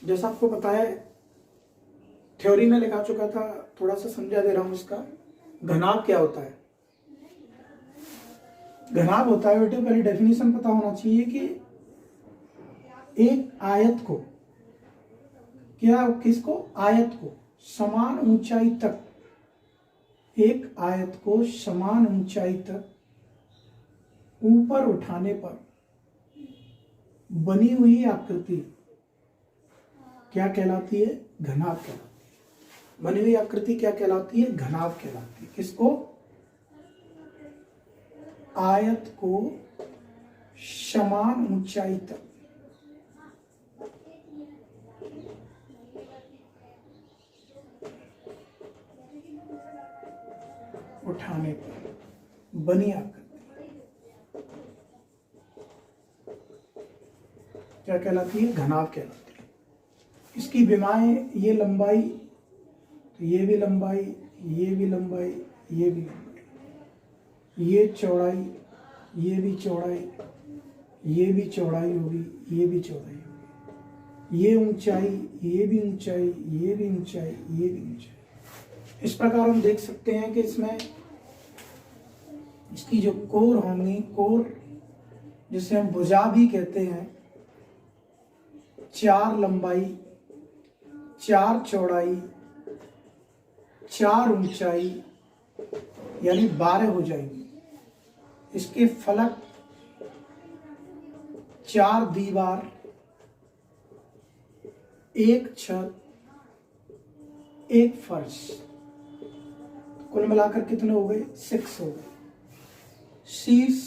जैसा आपको पता है, थ्योरी में लिखा चुका था, थोड़ा सा समझा दे रहा हूं इसका। घनाभ क्या होता है? घनाभ होता है बेटे, पहले डेफिनेशन पता होना चाहिए कि एक आयत को, क्या किसको? आयत को समान ऊंचाई तक, एक आयत को समान ऊंचाई तक ऊपर उठाने पर बनी हुई आकृति क्या कहलाती है? घनाभ कहलाती है। बनी हुई आकृति क्या कहलाती है? घनाभ कहलाती है। किसको? आयत को समान ऊंचाई तक उठाने पर बनी आकृति क्या कहलाती है? घनाभ कहलाती है। इसकी विमाएं, ये लंबाई, तो ये भी लंबाई, ये भी लंबाई, ये भी लंबाई, ये चौड़ाई, ये भी चौड़ाई, ये भी चौड़ाई होगी, ये भी चौड़ाई होगी, ये ऊंचाई, ये भी ऊंचाई, ये भी ऊंचाई, ये भी ऊंचाई। इस प्रकार हम देख सकते हैं कि इसमें इसकी जो कोर होंगी, कोर जिसे हम भुजा भी कहते हैं, 4 लंबाई, 4 चौड़ाई, 4 ऊंचाई, यानी 12 हो जाएंगी। इसके फलक 4 दीवार, 1 छत, 1 फर्श, कुल मिलाकर कितने हो गए? 6 हो गए। शीर्ष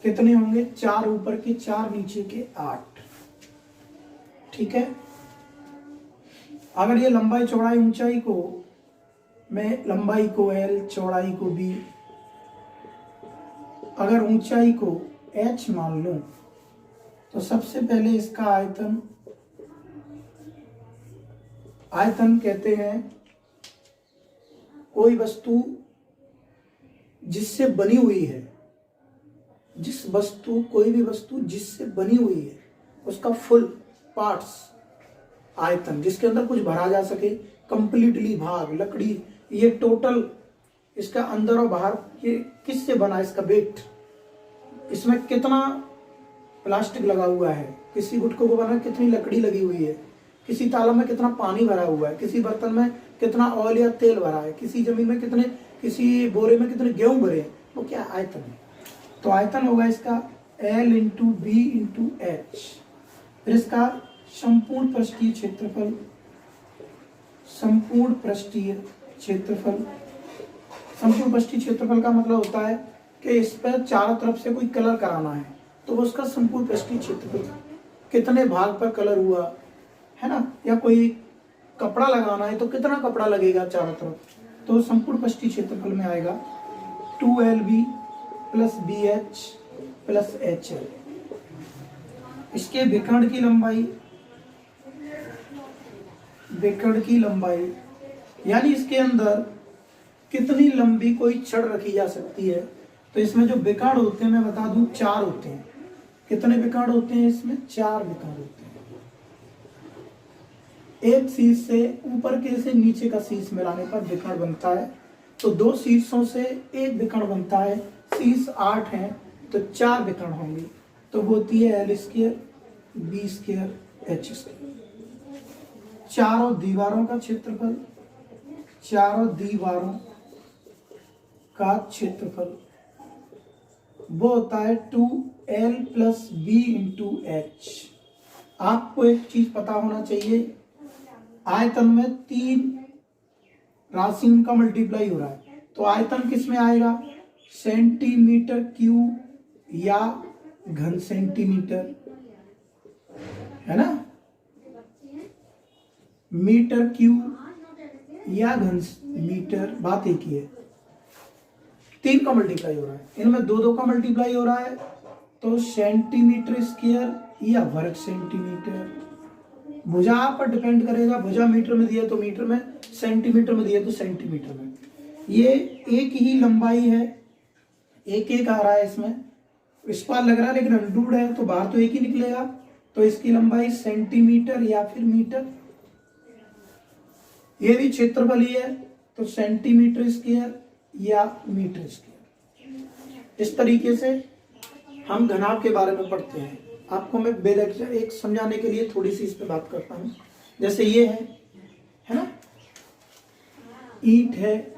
कितने होंगे? 4 ऊपर के, 4 नीचे के, 8। ठीक है। अगर ये लंबाई चौड़ाई ऊंचाई को मैं, लंबाई को L, चौड़ाई को B, अगर ऊंचाई को H मान लूं, तो सबसे पहले इसका आयतन, आयतन कहते हैं कोई वस्तु जिससे बनी हुई है, जिस वस्तु, कोई भी वस्तु जिससे बनी हुई है, उसका फुल पार्ट्स आयतन, जिसके अंदर कुछ भरा जा सके, कंप्लीटली भाग, लकड़ी, ये टोटल इसका अंदर और बाहर ये किससे बना, इसका वेट, इसमें कितना प्लास्टिक लगा हुआ है, किसी गुटकों को बना कितनी लकड़ी लगी हुई है, किसी तालाब में कितना पानी भरा हुआ है, किसी बर्तन में कितना ऑयल या तेल भरा है, किसी जमीन में कितने, किसी बोरे में कितने गेहूं भरे हैं, वो क्या आयतन है। तो आयतन होगा इसका L into B into H. फिर इसका संपूर्ण पृष्ठीय क्षेत्रफल, संपूर्ण पृष्ठीय क्षेत्रफल, संपूर्ण पृष्ठीय क्षेत्रफल का मतलब होता है कि इस पर चारों तरफ से कोई कलर कराना है, तो उसका संपूर्ण पृष्ठीय क्षेत्रफल, कितने भाग पर कलर हुआ है ना, या कोई कपड़ा लगाना है तो कितना कपड़ा लगेगा चारों तरफ, तो संपूर्ण पृष्ठीय क्षेत्रफल में आएगा 2LB plus BH plus HL। इसके विकर्ण की लंबाई, विकर्ण की लंबाई यानी इसके अंदर कितनी लंबी कोई छड़ रखी जा सकती है, तो इसमें जो विकर्ण होते हैं मैं बता दूं 4 होते हैं। कितने विकर्ण होते हैं इसमें? 4 विकर्ण होते हैं। एक शीर्ष से ऊपर के से नीचे का शीर्ष मिलाने पर विकर्ण बनता है, तो 2 शीर्षों से एक विकर्ण बनता है, शीर्ष 8 हैं तो 4 विकर्ण होंगे, तो होती है L square B square H square. चारों दीवारों का क्षेत्रफल, चारों दीवारों का क्षेत्रफल वो होता है 2L plus B into H। आपको एक चीज पता होना चाहिए, आयतन में 3 राशि का मल्टीप्लाई हो रहा है, तो आयतन किस में आएगा? सेंटीमीटर क्यूब या घन सेंटीमीटर, है ना, मीटर क्यूब या घन मीटर, बात एक ही है। 3 का मल्टीप्लाई हो रहा है, इनमें 2 का मल्टीप्लाई हो रहा है, तो सेंटीमीटर स्क्वायर या वर्ग सेंटीमीटर। भुजा पर डिपेंड करेगा, भुजा मीटर में दिया तो मीटर में, सेंटीमीटर में दिया तो सेंटीमीटर में। ये एक ही लंबाई है, एक एक आ रहा है इसमें, इस पार लग रहा है लेकिन अंडूड है तो बाहर तो एक ही निकलेगा, तो इसकी लंबाई सेंटीमीटर या फिर मीटर। ये भी क्षेत्रफल ही है, तो सेंटीमीटर स्क्वायर या मीटर स्क्वायर। इस तरीके से हम घनाभ के बारे में पढ़ते हैं। आपको मैं बेलेक्चर एक समझाने के लिए थोड़ी सी इस पे बात करता हूँ। जैसे ये है ना, ईंट है,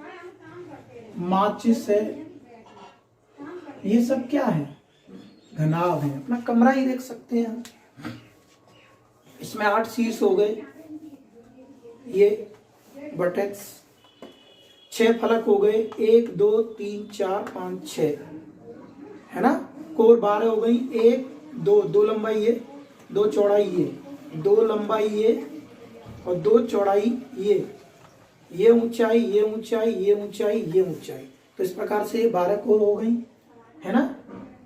माचिस है, ये सब क्या है, घनाभ है। अपना कमरा ही देख सकते हैं हम, इसमें 8 शीर्ष हो गए, ये वर्टेक्स, 6 फलक हो गए, 1 2 3 4 5 6, है ना। कोर 12 हो गई, 1 2 लंबाई ये, 2 चौड़ाई ये, 2 लंबाई ये और 2 चौड़ाई ये ऊंचाई, ये ऊंचाई, ये ऊंचाई, ये ऊंचाई। तो इस प्रकार से 12 कोर हो गई, है ना।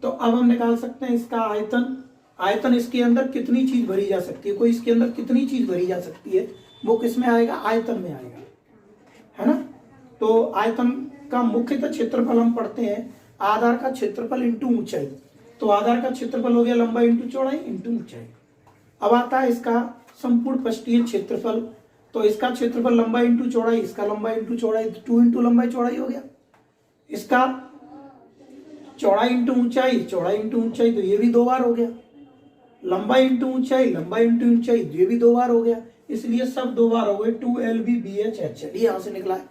तो अब हम निकाल सकते हैं इसका आयतन। आयतन इसके अंदर कितनी चीज भरी जा सकती है, कोई इसके अंदर कितनी चीज भरी जा सकती है, वो किस में आएगा, आयतन में आएगा, है ना। तो आयतन का मुख्यतः क्षेत्रफल हम पढ़ते हैं आधार का क्षेत्रफल इंटू ऊंचाई। तो आधार का क्षेत्रफल हो गया लंबाई इंटू चौड़ाई इंटू ऊंचाई। अब आता है इसका संपूर्ण पृष्ठीय क्षेत्रफल। तो इसका क्षेत्रफल लंबाई इंटू चौड़ाई, इसका लंबाई इंटू चौड़ाई, 2 इंटू लंबाई चौड़ाई हो गया। इसका चौड़ाई इंटू ऊंचाई, चौड़ाई इंटू ऊंचाई, तो ये भी 2 बार हो गया। लंबाई इंटू ऊंचाई, लंबाई इंटू ऊंचाई, ये भी 2 बार हो गया। इसलिए सब 2 बार हो गए, 2LBBHH। ये यहां से निकला है।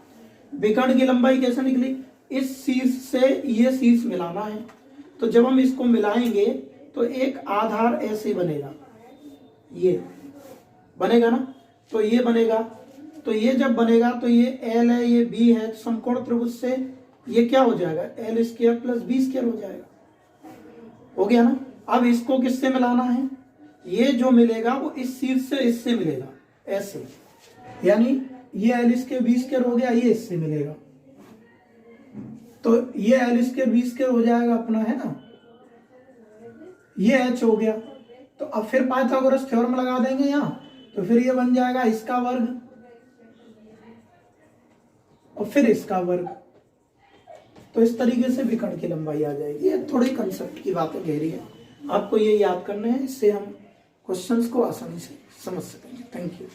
विकर्ण की लंबाई कैसे निकली, इस शीर्ष से ये शीर्ष मिलाना है। तो जब हम इसको मिलाएंगे तो एक आधार ऐसे बनेगा, ये बनेगा ना, तो ये बनेगा। तो ये जब बनेगा तो ये L है, ये B है, तो समकोण त्रिभुज से ये क्या हो जाएगा, L square plus B square हो जाएगा। हो गया ना। अब इसको किससे मिलाना है, ये जो मिलेगा वो इस शीर्ष से इससे मिलेगा, ऐसे, यानी ये L स्क्वायर B स्क्वायर हो गया, ये इससे मिलेगा, तो ये L स्क्वायर B स्क्वायर हो जाएगा अपना, है ना। ये H हो गया। तो अब फिर पाइथागोरस थ्योरम लगा देंगे यहाँ, तो फिर ये बन जाएगा इसका वर्ग और फिर इसका वर्ग। तो इस तरीके से विकर्ण की लंबाई आ जाएगी। ये थोड़ी कंसेप्ट की बातें गहरी है, आपको ये याद करना है, इससे हम क्वेश्चंस को आसानी से समझ सकेंगे। Thank you.